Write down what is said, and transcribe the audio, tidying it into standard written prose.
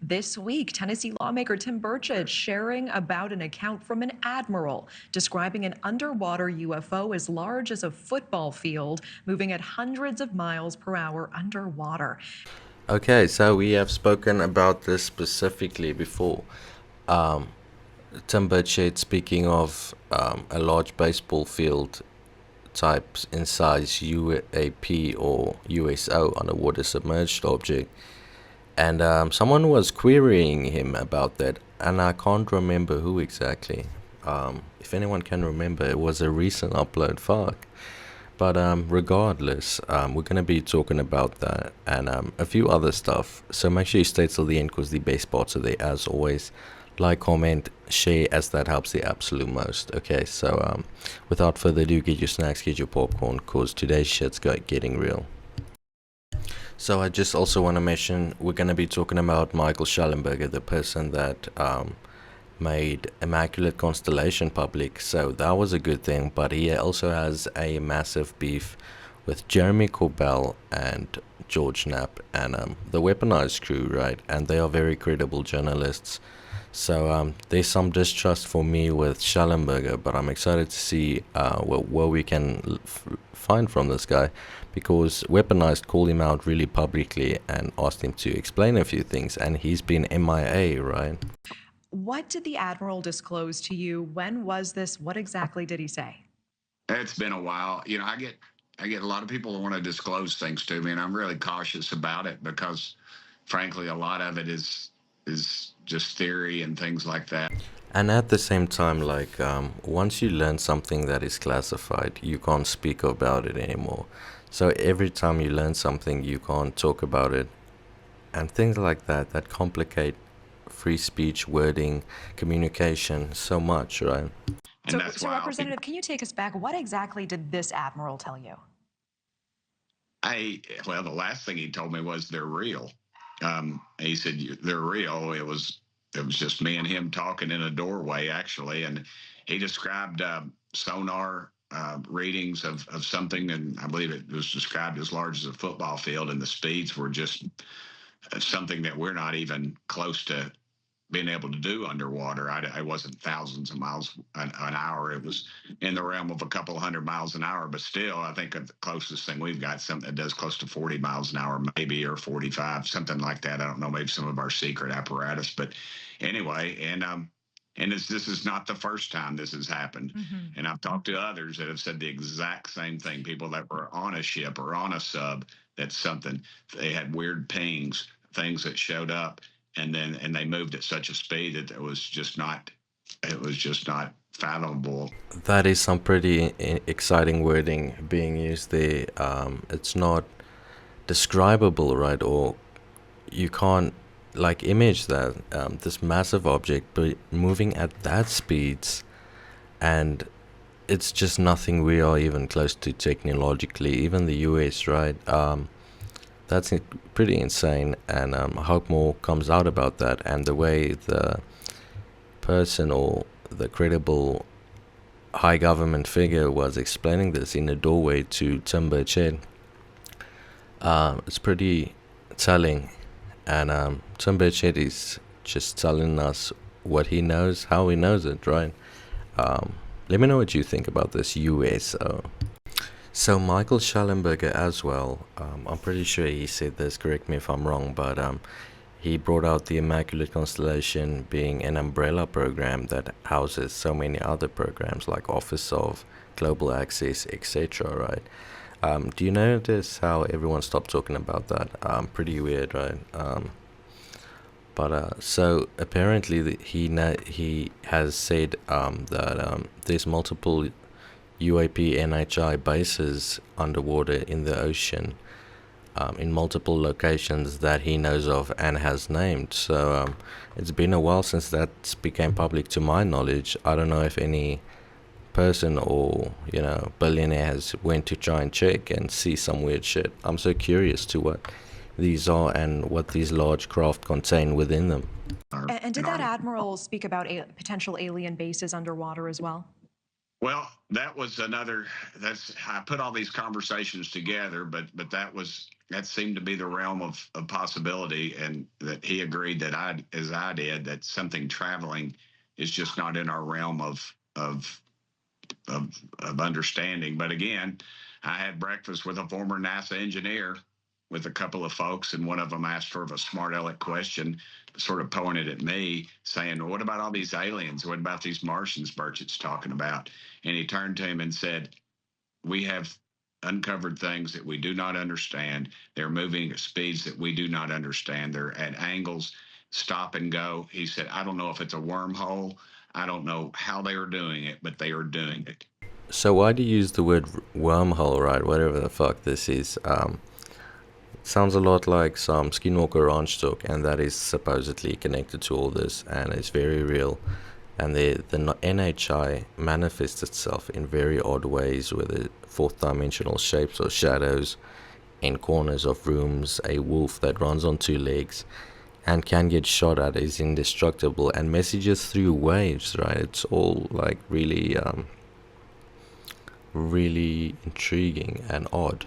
This week, Tennessee lawmaker Tim Burchett sharing about an account from an admiral describing an underwater UFO as large as a football field, moving at hundreds of miles per hour underwater. Okay, so we have spoken about this specifically before. Um, Tim Burchett speaking of a large baseball field type in size UAP or USO, underwater submerged object, and someone was querying him about that, and I can't remember who exactly. If anyone can remember, it was a recent upload. Fuck. But regardless, we're going to be talking about that and a few other stuff. So make sure you stay till the end because the best parts are there as always. Like, comment, share as that helps the absolute most. Okay, so without further ado, get your snacks, get your popcorn because today's shit's getting real. So I just also want to mention we're going to be talking about Michael Schellenberger, the person that made Immaculate Constellation public, so that was a good thing. But he also has a massive beef with Jeremy Corbell and George Knapp and the Weaponized crew, right? And they are very credible journalists. So there's some distrust for me with Schellenberger, but I'm excited to see what we can find from this guy, because Weaponized called him out really publicly and asked him to explain a few things, and he's been MIA, right? What did the admiral disclose to you? When was this? What exactly did he say? It's been a while. I get a lot of people who want to disclose things to me, and I'm really cautious about it because, frankly, a lot of it is just theory and things like that. And at the same time, like, once you learn something that is classified, you can't speak about it anymore. So every time you learn something, you can't talk about it. And things like that, that complicate free speech, wording, communication so much, right? And So, that's so why I'll be. Representative, can you take us back? What exactly did this admiral tell you? Well, the last thing he told me was they're real. He said they're real. It was just me and him talking in a doorway, actually, and he described sonar readings of something, and I believe it was described as large as a football field, and the speeds were just something that we're not even close to being able to do underwater. I wasn't thousands of miles an hour. It was in the realm of a couple hundred miles an hour, but still, I think the closest thing we've got something that does close to 40 miles an hour, maybe, or 45, something like that. I don't know, maybe some of our secret apparatus, but anyway, and this is not the first time this has happened. And I've talked to others that have said the exact same thing. People that were on a ship or on a sub, that's something, they had weird pings, things that showed up, and they moved at such a speed that it was just not fathomable. That is some pretty exciting wording being used there. It's not describable, right? Or you can't like image that this massive object but moving at that speeds, and it's just nothing we are even close to technologically, even the US, right? That's pretty insane, and I hope more comes out about that. And the way the person or the credible high government figure was explaining this in a doorway to Tim Burchett, it's pretty telling. And Tim Burchett is just telling us what he knows, how he knows it, right? Let me know what you think about this USO. So Michael Schellenberger as well, I'm pretty sure he said this, correct me if I'm wrong, but he brought out the Immaculate Constellation being an umbrella program that houses so many other programs like Office of Global Access, etc., right? Do you notice how everyone stopped talking about that? Pretty weird, right? But so apparently he has said that there's multiple UAP NHI bases underwater in the ocean, in multiple locations that he knows of and has named. So it's been a while since that became public to my knowledge. I don't know if any person or billionaire has went to try and check and see some weird shit. I'm so curious to what these are and what these large craft contain within them. And did that admiral speak about potential alien bases underwater as well? Well, that was another. That's I put all these conversations together, but that seemed to be the realm of possibility, and that he agreed that I did, that something traveling is just not in our realm of understanding. But again, I had breakfast with a former NASA engineer with a couple of folks, and one of them asked sort of a smart aleck question, sort of pointed at me, saying, well, what about all these aliens? What about these Martians Burchett's talking about? And he turned to him and said, we have uncovered things that we do not understand. They're moving at speeds that we do not understand. They're at angles, stop and go. He said, I don't know if it's a wormhole. I don't know how they are doing it, but they are doing it. So why do you use the word wormhole, right? Whatever the fuck this is. It sounds a lot like some Skinwalker Ranch talk, and that is supposedly connected to all this, and it's very real. And the NHI manifests itself in very odd ways, with the fourth dimensional shapes or shadows in corners of rooms. A wolf that runs on two legs and can get shot at is indestructible, and messages through waves, right? It's all like really intriguing and odd.